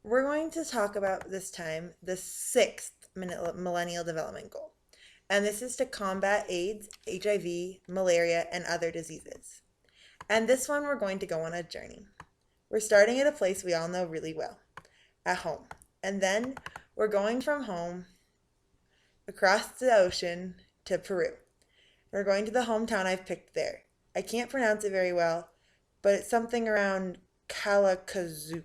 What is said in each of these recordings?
We're going to talk about this time the sixth millennial development goal. And this is to combat AIDS, HIV, malaria, and other diseases. And this one, we're going to go on a journey. We're starting at a place we all know really well, at home. And then we're going from home across the ocean to Peru. We're going to the hometown I've picked there. I can't pronounce it very well, but it's something around Calacazuca.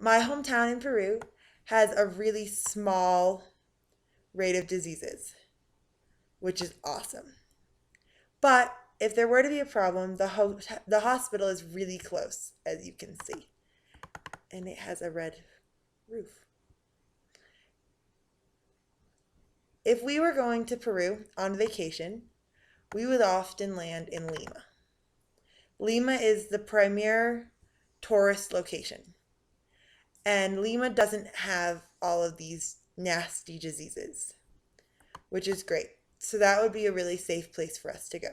My hometown in Peru has a really small rate of diseases, which is awesome. But if there were to be a problem, the hospital is really close, as you can see. And it has a red roof. If we were going to Peru on vacation, we would often land in Lima. Lima is the premier tourist location. And Lima doesn't have all of these nasty diseases, which is great. So that would be a really safe place for us to go.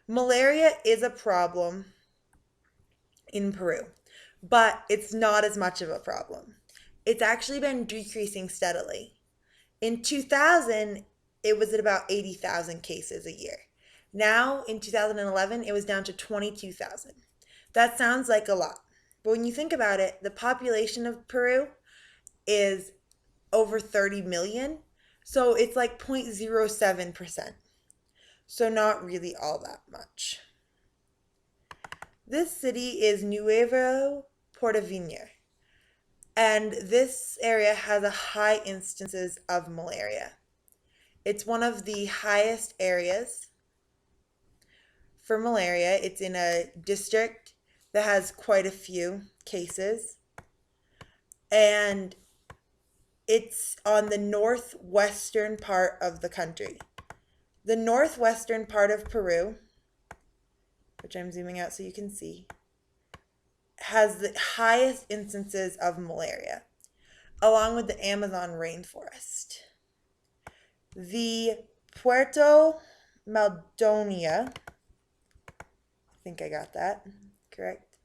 Malaria is a problem in Peru, but it's not as much of a problem. It's actually been decreasing steadily. In 2000, it was at about 80,000 cases a year. Now, in 2011, it was down to 22,000. That sounds like a lot. But when you think about it, the population of Peru is over 30 million. So it's like 0.07%. So not really all that much. This city is Nuevo Porvenir. And this area has a high instances of malaria. It's one of the highest areas for malaria. It's in a district that has quite a few cases. And it's on the northwestern part of the country. The northwestern part of Peru, which I'm zooming out so you can see, has the highest instances of malaria, along with the Amazon rainforest. The Puerto Maldonado, I think I got that correct,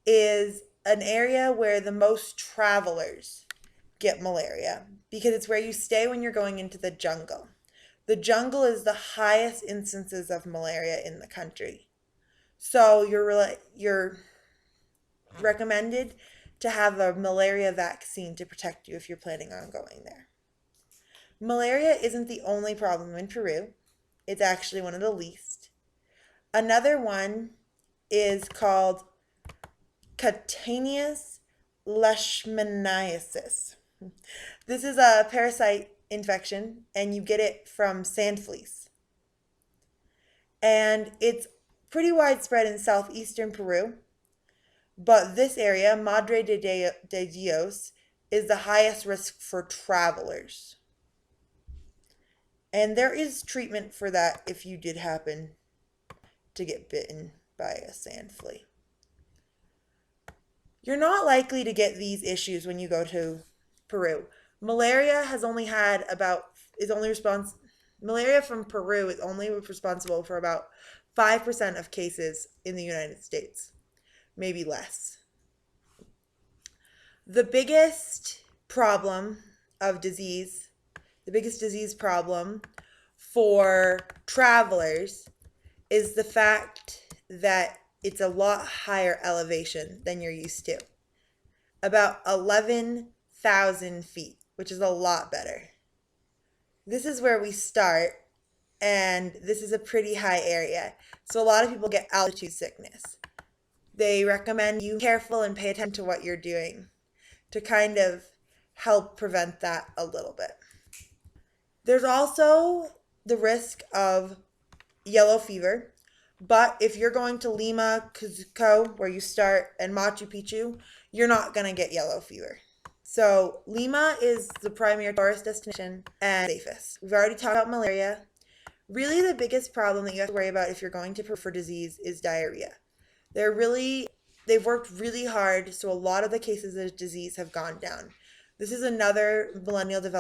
is an area where the most travelers get malaria because it's where you stay when you're going into the jungle. The jungle is the highest instances of malaria in the country. So you're recommended to have a malaria vaccine to protect you if you're planning on going there. Malaria isn't the only problem in Peru. It's actually one of the least. Another one is called cutaneous leishmaniasis. This is a parasite infection, and you get it from sand fleas. And it's pretty widespread in southeastern Peru, but this area, Madre de Dios, is the highest risk for travelers. And there is treatment for that if you did happen to get bitten by a sand flea. You're not likely to get these issues when you go to Peru. Malaria from Peru is only responsible for about 5% of cases in the United States, maybe less. The biggest disease problem for travelers is the fact that it's a lot higher elevation than you're used to. About 11,000 feet, which is a lot better. This is where we start, and this is a pretty high area. So a lot of people get altitude sickness. They recommend you be careful and pay attention to what you're doing to kind of help prevent that a little bit. There's also the risk of yellow fever, but if you're going to Lima, Cuzco, where you start, and Machu Picchu, you're not going to get yellow fever. So Lima is the primary tourist destination and safest. We've already talked about malaria. Really, the biggest problem that you have to worry about if you're going to Peru for disease is diarrhea. They've worked really hard, so a lot of the cases of disease have gone down. This is another millennial development